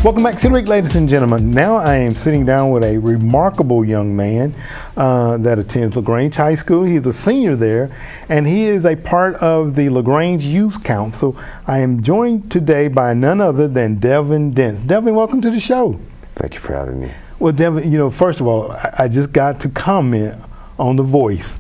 Welcome back to the week, ladies and gentlemen. Now I am sitting down with a remarkable young man that attends LaGrange High School. He's a senior there, and he is a part of the LaGrange Youth Council. I am joined today by none other than Devin Dents. Devin, welcome to the show. Thank you for having me. Well, Devin, first of all, I just got to comment on the voice.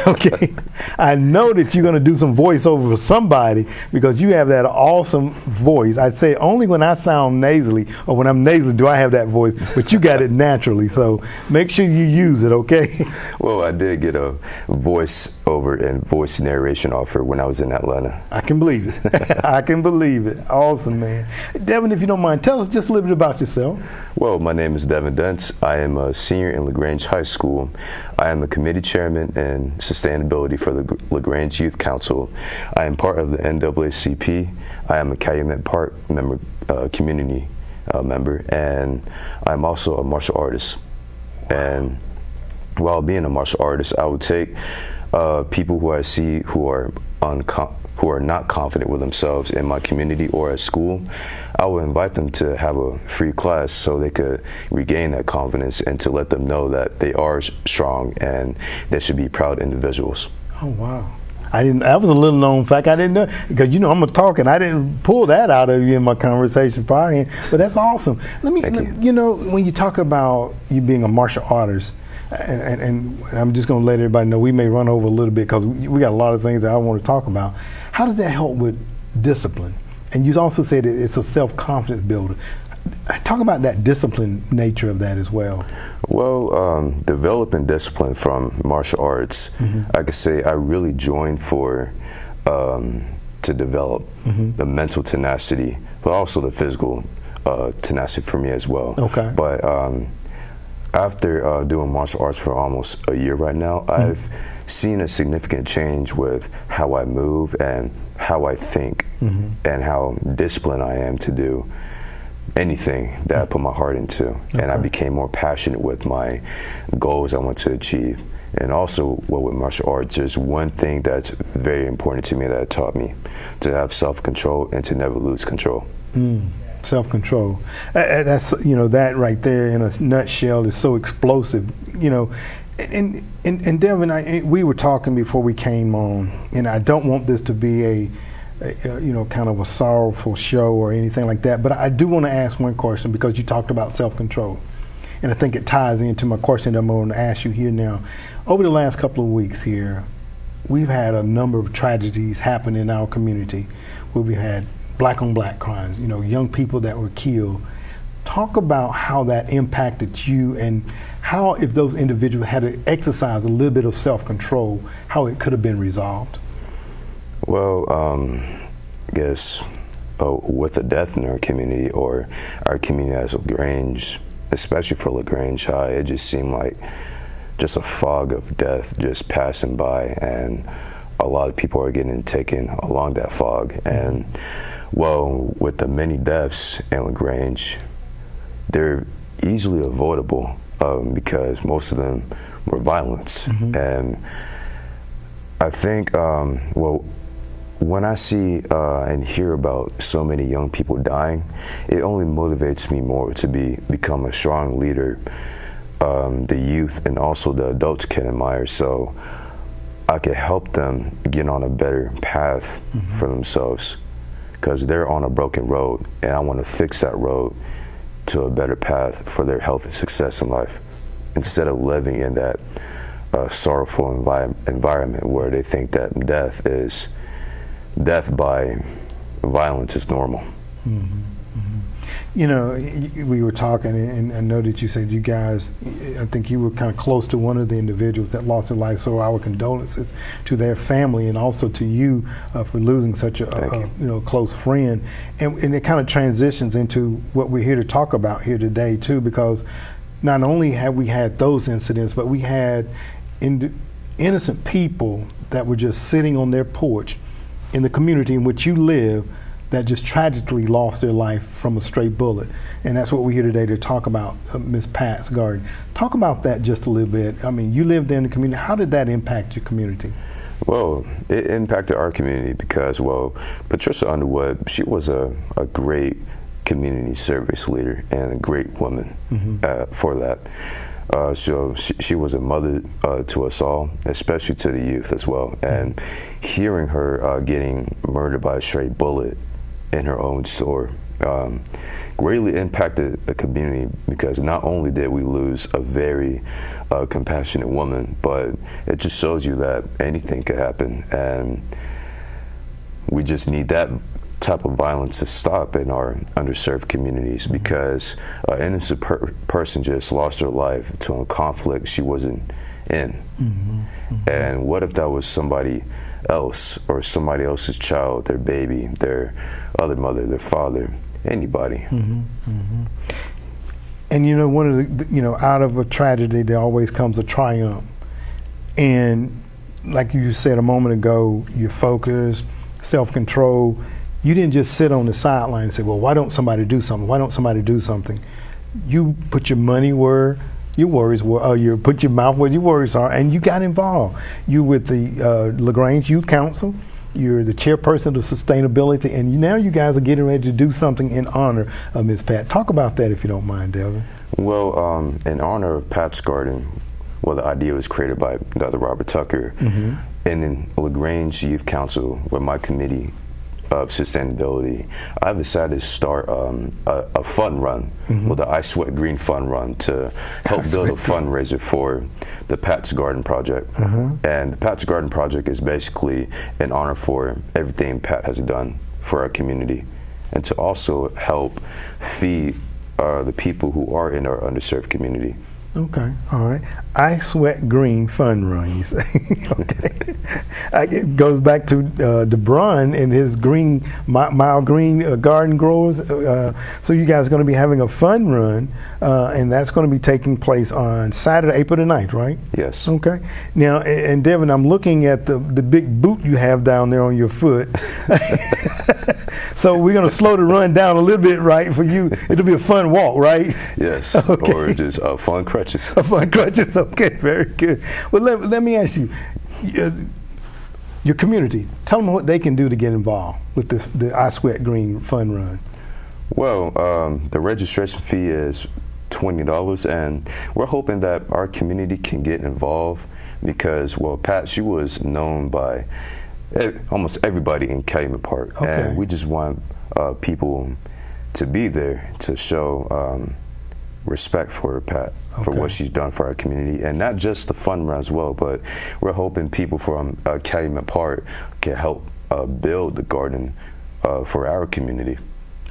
Okay, I know that you're going to do some voiceover for somebody because you have that awesome voice. I'd say only when I sound nasally or when I'm nasally do I have that voice, but you got it naturally. So make sure you use it, okay? Well, I did get a voiceover and voice narration offer when I was in Atlanta. I can believe it. I can believe it. Awesome, man. Devin, if you don't mind, tell us just a little bit about yourself. Well, my name is Devin Dents. I am a senior in LaGrange High School. I am the committee chairman and sustainability for the LaGrange Youth Council. I am part of the NAACP. I am a Calumet Park member, community member, and I'm also a martial artist. And while being a martial artist, I would take people who I see who are not confident with themselves in my community or at school. I would invite them to have a free class so they could regain that confidence and to let them know that they are strong and they should be proud individuals. Oh, wow. That was a little known fact. I didn't know, because I'm a talker. I didn't pull that out of you in my conversation prior, but that's awesome. When you talk about you being a martial artist, and I'm just going to let everybody know we may run over a little bit because we got a lot of things that I want to talk about. How does that help with discipline? And you also said it's a self-confidence builder. Talk about that discipline nature of that as well. Well, developing discipline from martial arts, I could say I really joined to develop the mental tenacity, but also the physical tenacity for me as well. Okay. But after doing martial arts for almost a year right now, I've seen a significant change with how I move and how I think and how disciplined I am to do anything that I put my heart into. Okay. And I became more passionate with my goals I want to achieve. And also, with martial arts, there's one thing that's very important to me that it taught me: to have self-control and to never lose control. Self-control. That's that right there in a nutshell is so explosive. And Devin, we were talking before we came on, and I don't want this to be a kind of a sorrowful show or anything like that, but I do want to ask one question because you talked about self-control, and I think it ties into my question that I'm going to ask you here now. Over the last couple of weeks here, we've had a number of tragedies happen in our community where we had black-on-black crimes, young people that were killed. Talk about how that impacted you and how, if those individuals had to exercise a little bit of self-control, how it could have been resolved. Well, I guess with the death in our community or our community as LaGrange, especially for LaGrange High, it just seemed like just a fog of death just passing by, and a lot of people are getting taken along that fog. And well, with the many deaths in LaGrange, they're easily avoidable because most of them were violence. And I think, when I see and hear about so many young people dying, it only motivates me more to become a strong leader the youth and also the adults can admire, so I can help them get on a better path for themselves, because they're on a broken road and I want to fix that road to a better path for their health and success in life, instead of living in that sorrowful environment where they think that death by violence is normal. We were talking, and I know that you said you guys, I think you were kind of close to one of the individuals that lost their life, so our condolences to their family and also to you for losing such a close friend. And it kind of transitions into what we're here to talk about here today too, because not only have we had those incidents, but we had innocent people that were just sitting on their porch in the community in which you live that just tragically lost their life from a stray bullet. And that's what we're here today to talk about, Miss Pat's garden. Talk about that just a little bit. I mean, you live there in the community. How did that impact your community? Well, it impacted our community because, Patricia Underwood, she was a great community service leader and a great woman for that. So she was a mother to us all, especially to the youth as well. And hearing her getting murdered by a stray bullet in her own store greatly impacted the community, because not only did we lose a very compassionate woman, but it just shows you that anything could happen, and we just need that type of violence to stop in our underserved communities, because an innocent person just lost her life to a conflict she wasn't in. And what if that was somebody else, or somebody else's child, their baby, their other mother, their father, anybody? And you know, one of the, you know, out of a tragedy there always comes a triumph. And like you said a moment ago, your focus, self-control, you didn't just sit on the sideline and say, well, why don't somebody do something? Why don't somebody do something? You put your money where your worries were, or you put your mouth where your worries are, and you got involved. You with the LaGrange Youth Council, you're the chairperson of sustainability, and now you guys are getting ready to do something in honor of Ms. Pat. Talk about that if you don't mind, Devin. Well, in honor of Pat's Garden, well, the idea was created by Dr. Robert Tucker, and in LaGrange Youth Council, with my committee of sustainability, I've decided to start a fund run, well, the I Sweat Green Fund Run, to help build a fundraiser for the Pat's Garden Project. And the Pat's Garden Project is basically an honor for everything Pat has done for our community, and to also help feed the people who are in our underserved community. Okay, all right. I Sweat Green Fun Run, you say. Okay. It goes back to DeBron and his green, mild green garden growers. So you guys are going to be having a fun run, and that's going to be taking place on Saturday, April the 9th, right? Yes. Okay. Now, and Devin, I'm looking at the big boot you have down there on your foot. So we're going to slow the run down a little bit, right, for you. It'll be a fun walk, right? Yes, okay. Or just fun crutches. Fun crutches, okay, very good. Well, let me ask you, your community, tell them what they can do to get involved with this, the I Sweat Green Fun Run. Well, the registration fee is $20, and we're hoping that our community can get involved, because, well, Pat, she was known by almost everybody in Calumet Park, and we just want people to be there to show respect for Pat, for what she's done for our community, and not just the fun run as well, but we're hoping people from Calumet Park can help build the garden for our community.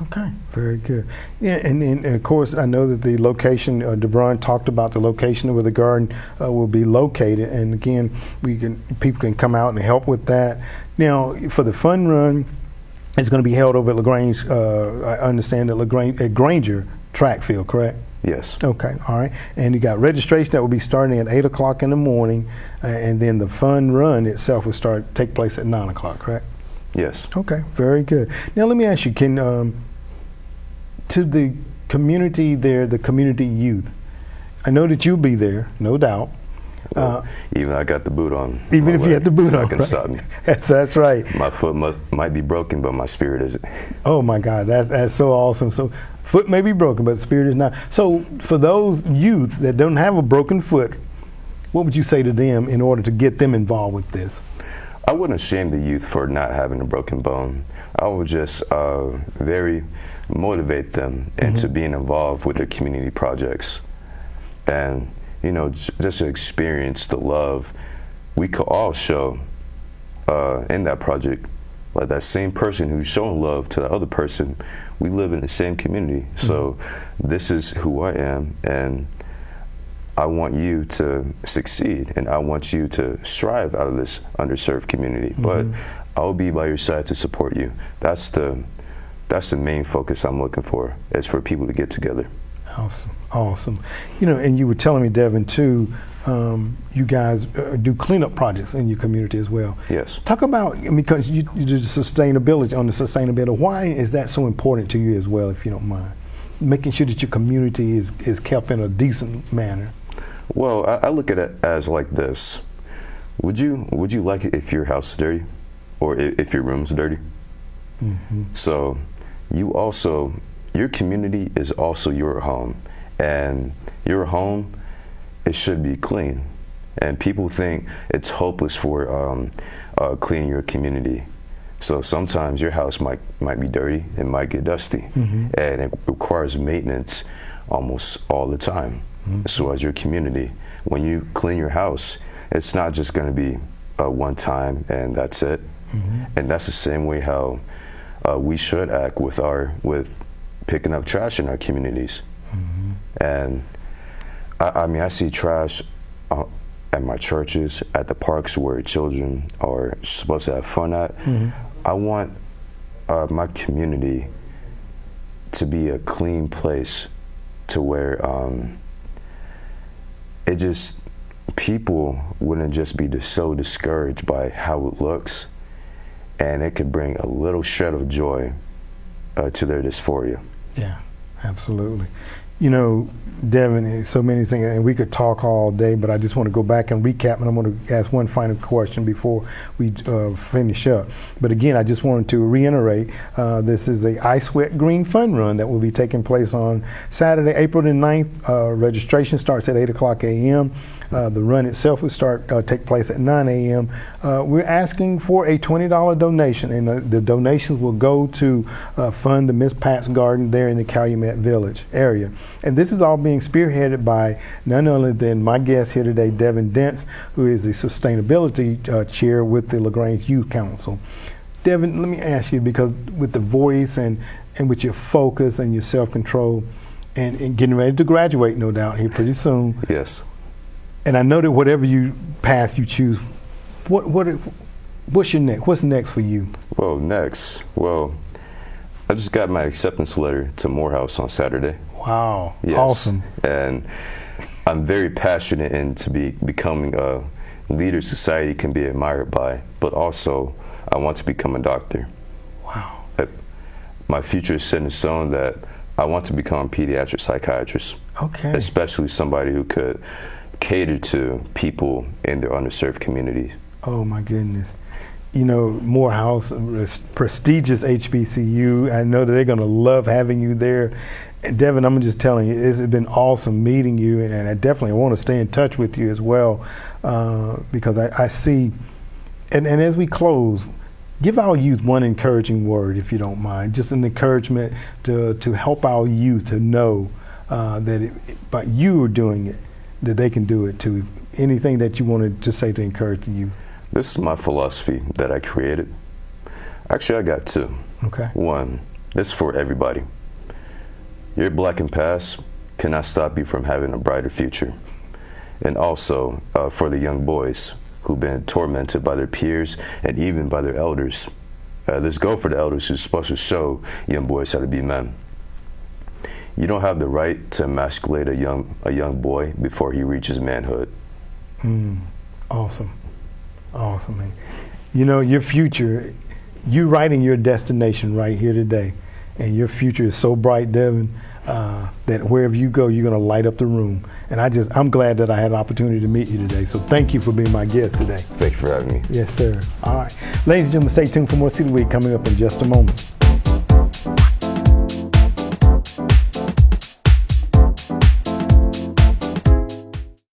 Okay, very good. Yeah, and then of course I know that the location, DeBron talked about the location where the garden will be located, and again, people can come out and help with that. Now, for the fun run, it's going to be held over at LaGrange. I understand at Granger track field, correct? Yes. Okay, all right. And you got registration that will be starting at 8 o'clock in the morning, and then the fun run itself will take place at 9 o'clock, correct? Yes. Okay, very good. Now let me ask you, to the community there, the community youth, I know that you'll be there, no doubt. Well, even I got the boot on. Even if you had the boot on, can stop me. That's right. My foot might be broken, but my spirit isn't. Oh my God, that's so awesome. So foot may be broken, but the spirit is not. So for those youth that don't have a broken foot, what would you say to them in order to get them involved with this? I wouldn't shame the youth for not having a broken bone. I would just very motivate them into being involved with their community projects, and you know, just to experience the love we could all show in that project. Like that same person who's showing love to the other person, we live in the same community. So this is who I am, and I want you to succeed, and I want you to strive out of this underserved community. But I'll be by your side to support you. That's the main focus I'm looking for, is for people to get together. Awesome, awesome. You know, and you were telling me, Devin, too, you guys do cleanup projects in your community as well. Yes. Talk about, because you do sustainability, on the sustainability, why is that so important to you as well, if you don't mind? Making sure that your community is kept in a decent manner. Well, I look at it as like this. Would you like it if your house is dirty, or if your room's dirty? So you also your community is also your home, and your home, it should be clean. And people think it's hopeless for cleaning your community. So sometimes your house might be dirty, it might get dusty, and it requires maintenance almost all the time. So as your community, when you clean your house, it's not just going to be one time and that's it. And that's the same way how we should act with picking up trash in our communities. And I mean, I see trash at my churches, at the parks where children are supposed to have fun at. I want my community to be a clean place to where people wouldn't just be so discouraged by how it looks, and it could bring a little shred of joy to their dysphoria. Yeah, absolutely. You know, Devin, so many things, and we could talk all day, but I just want to go back and recap, and I'm going to ask one final question before we finish up. But again, I just wanted to reiterate, this is the Ice Wet Green Fun Run that will be taking place on Saturday, April the 9th. Registration starts at 8 o'clock a.m. The run itself will take place at 9 a.m. We're asking for a $20 donation, and the donations will go to fund the Miss Pat's Garden there in the Calumet Village area. And this is all being spearheaded by none other than my guest here today, Devin Dents, who is the sustainability chair with the LaGrange Youth Council. Devin, let me ask you, because with the voice and with your focus and your self-control and getting ready to graduate, no doubt, here pretty soon. Yes. And I know that whatever path you choose, what's your next? What's next for you? Well, I just got my acceptance letter to Morehouse on Saturday. Wow, yes. Awesome. And I'm very passionate into becoming a leader society can be admired by, but also I want to become a doctor. Wow. My future is set in stone that I want to become a pediatric psychiatrist. Okay. Especially somebody who could cater to people in their underserved communities. Oh my goodness. You know, Morehouse, prestigious HBCU. I know that they're going to love having you there. And Devin, I'm just telling you, it's been awesome meeting you, and I definitely want to stay in touch with you as well, because I see, and as we close, give our youth one encouraging word, if you don't mind, just an encouragement to help our youth to know that by you are doing it, that they can do it too. Anything that you wanted to say to encourage the youth? This is my philosophy that I created. Actually, I got two. Okay. One, this is for everybody. Your black and past cannot stop you from having a brighter future. And also for the young boys who've been tormented by their peers and even by their elders. Let's go for the elders who's supposed to show young boys how to be men. You don't have the right to emasculate a young boy before he reaches manhood. Awesome. Awesome, man. You know, your future, you're writing your destination right here today. And your future is so bright, Devin, that wherever you go, you're going to light up the room. And I'm glad that I had the opportunity to meet you today. So thank you for being my guest today. Thank you for having me. Yes, sir. All right. Ladies and gentlemen, stay tuned for more City Week coming up in just a moment.